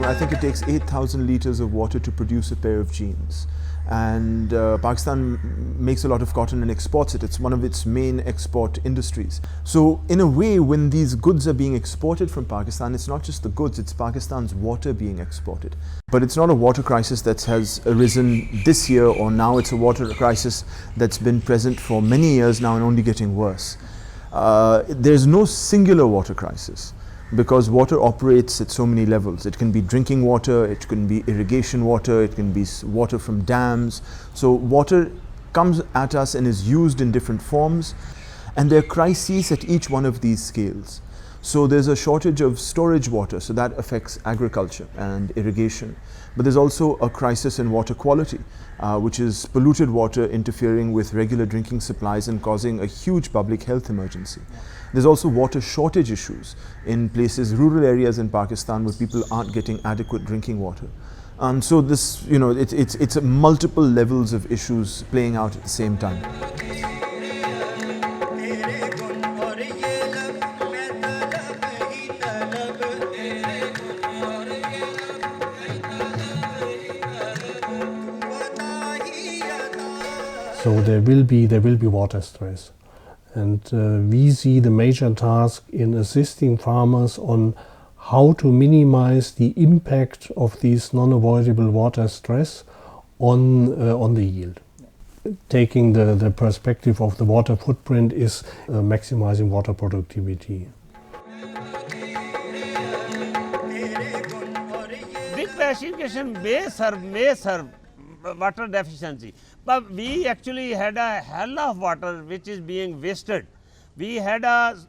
I think it takes 8,000 litres of water to produce a pair of jeans. And Pakistan makes a lot of cotton and exports it. It's one of its main export industries. So in a way, when these goods are being exported from Pakistan, it's not just the goods, it's Pakistan's water being exported. But it's not a water crisis that has arisen this year or now. It's a water crisis that's been present for many years now and only getting worse. There's no singular water crisis, because water operates at so many levels. It can be drinking water, it can be irrigation water, it can be water from dams. So water comes at us and is used in different forms, and there are crises at each one of these scales. So there's a shortage of storage water, so that affects agriculture and irrigation. But there's also a crisis in water quality, which is polluted water interfering with regular drinking supplies and causing a huge public health emergency. There's also water shortage issues in places, rural areas in Pakistan, where people aren't getting adequate drinking water. So this, it's multiple levels of issues playing out at the same time. So there will be water stress, and we see the major task in assisting farmers on how to minimize the impact of these non-avoidable water stress on the yield. Taking the perspective of the water footprint is maximizing water productivity. Big irrigation may serve water deficiency, but we actually had a hell of water which is being wasted. We had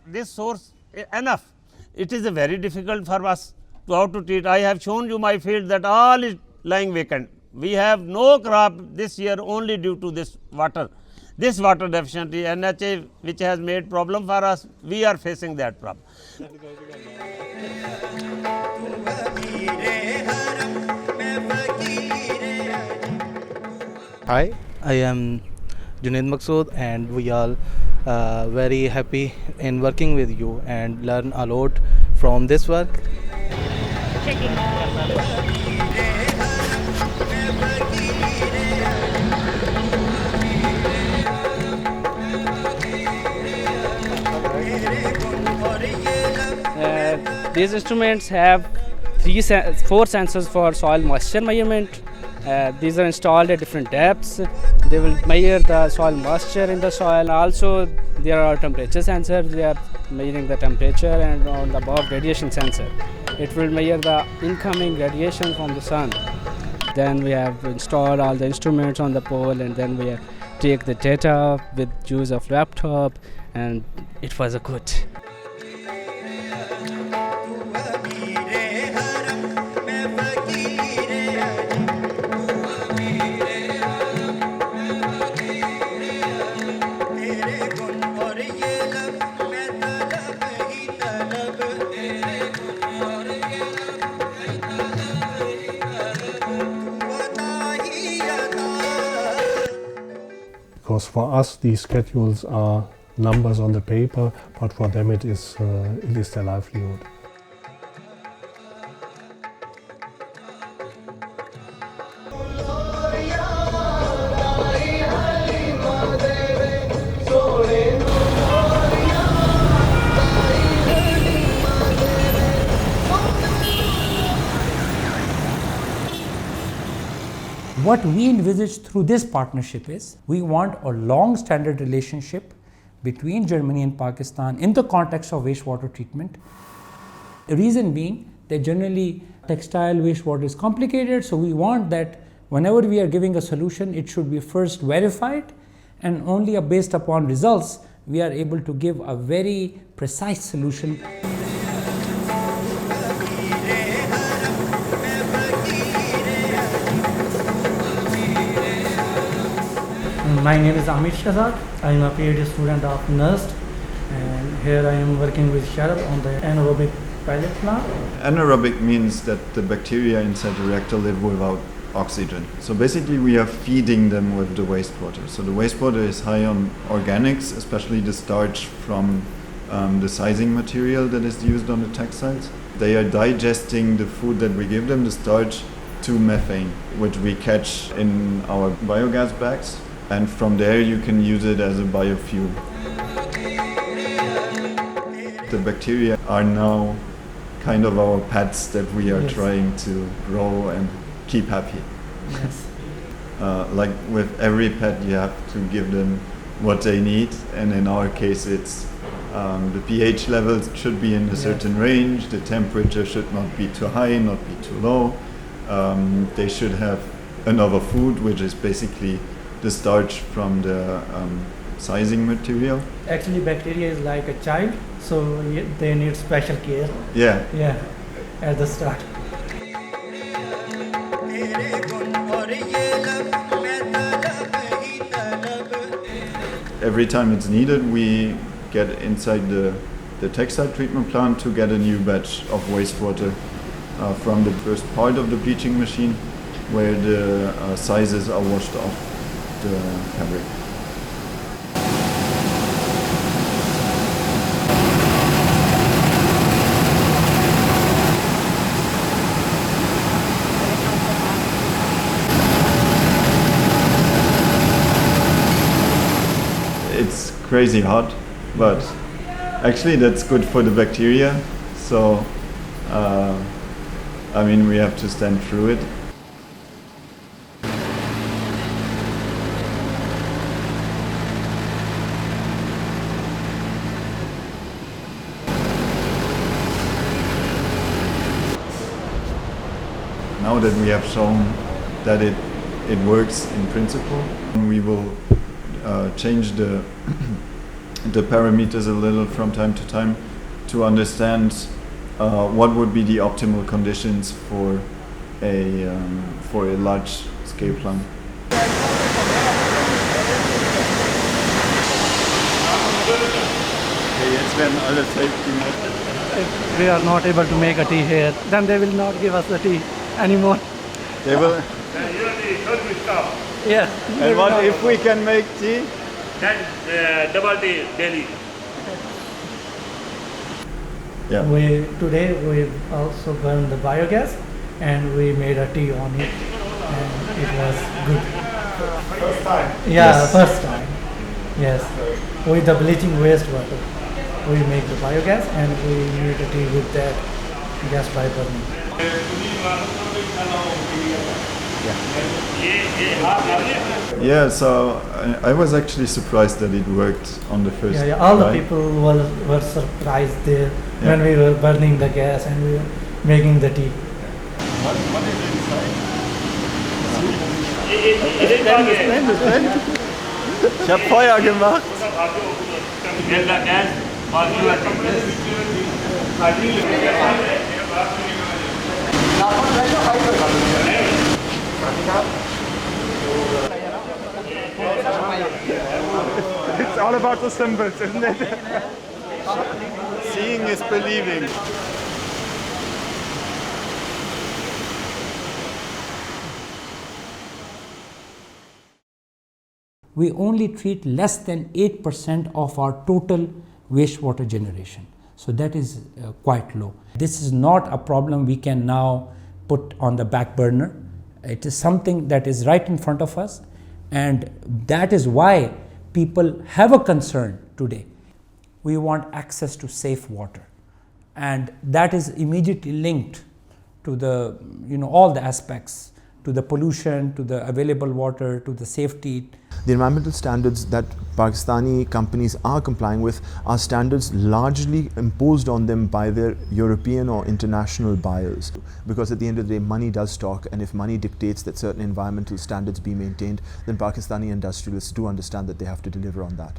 this source enough. It is very difficult for us to how to treat. I have shown you my field that all is lying vacant. We have no crop this year only due to this water deficiency. NHA, which has made problem for us, we are facing that problem. Hi, I am Junaid Maqsood, and we are very happy in working with you and learn a lot from this work. These instruments have 4 sensors for soil moisture measurement. These are installed at different depths. They will measure the soil moisture in the soil. Also, there are temperature sensors. They are measuring the temperature, and on the above radiation sensor, it will measure the incoming radiation from the sun. Then we have installed all the instruments on the pole, and then we take the data with use of laptop, and it was a good. Because for us these schedules are numbers on the paper, but for them it is their livelihood. What we envisage through this partnership is we want a long-standard relationship between Germany and Pakistan in the context of wastewater treatment. The reason being that generally textile wastewater is complicated, so we want that whenever we are giving a solution, it should be first verified, and only based upon results we are able to give a very precise solution. My name is Amit Shahzad. I am a PhD student of NUST, and Here I am working with Sharad on the anaerobic pilot plant. Anaerobic means that the bacteria inside the reactor live without oxygen. So basically we are feeding them with the wastewater. So the wastewater is high on organics, especially the starch from the sizing material that is used on the textiles. They are digesting the food that we give them, the starch, to methane, which we catch in our biogas bags. And from there you can use it as a biofuel. The bacteria are now kind of our pets that we are trying to grow and keep happy. Yes. Like with every pet, you have to give them what they need, and in our case, it's the pH levels should be in a certain range. The temperature should not be too high, not be too low. They should have another food, which is basically the starch from the sizing material. Actually, bacteria is like a child, so they need special care. Yeah. Yeah, at the start. Every time it's needed, we get inside the textile treatment plant to get a new batch of wastewater from the first part of the bleaching machine, where the sizes are washed off the fabric. It's crazy hot, but actually that's good for the bacteria. So, I mean, we have to stand through it. Now that we have shown that it works in principle, we will change the parameters a little from time to time to understand what would be the optimal conditions for a large scale plant. Jetzt werden alle Safety Net. If we are not able to make a tea here, then they will not give us the tea anymore. They will. Yeah. And what if we can make tea? Then double tea daily. Yeah. Today we also burned the biogas and we made a tea on it, and it was good. First time. Yeah, Yes. first time. Yes. With the bleaching wastewater, we make the biogas and we make a tea with that gas by burning. Yeah, so I was actually surprised that it worked on the first Yeah, all the try. people were surprised there when we were burning the gas and we were making the tea. What is inside? Ich habe Feuer gemacht. It's all about the symbols, isn't it? Seeing is believing. We only treat less than 8% of our total wastewater generation. So that is quite low. This is not a problem we can now put on the back burner. It is something that is right in front of us, and that is why people have a concern today. We want access to safe water, and that is immediately linked to the, all the aspects, to the pollution, to the available water, to the safety. The environmental standards that Pakistani companies are complying with are standards largely imposed on them by their European or international buyers. Because at the end of the day, money does talk, and if money dictates that certain environmental standards be maintained, then Pakistani industrialists do understand that they have to deliver on that.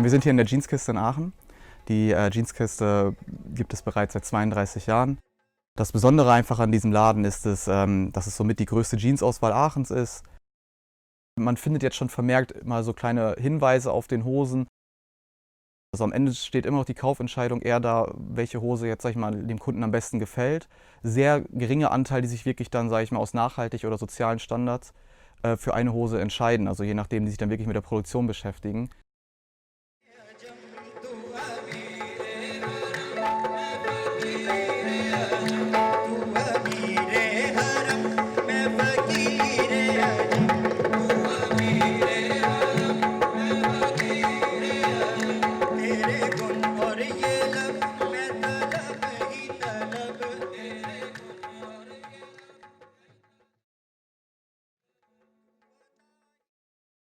Wir sind hier in der Jeanskiste in Aachen. Die Jeanskiste gibt es bereits seit 32 Jahren. Das Besondere einfach an diesem Laden ist, dass es somit die größte Jeansauswahl Aachens ist. Man findet jetzt schon vermerkt mal so kleine Hinweise auf den Hosen. Also am Ende steht immer noch die Kaufentscheidung eher da, welche Hose jetzt, sag ich mal, dem Kunden am besten gefällt. Sehr geringer Anteil, die sich wirklich dann, sag ich mal, aus nachhaltig oder sozialen Standards für eine Hose entscheiden. Also je nachdem, die sich dann wirklich mit der Produktion beschäftigen.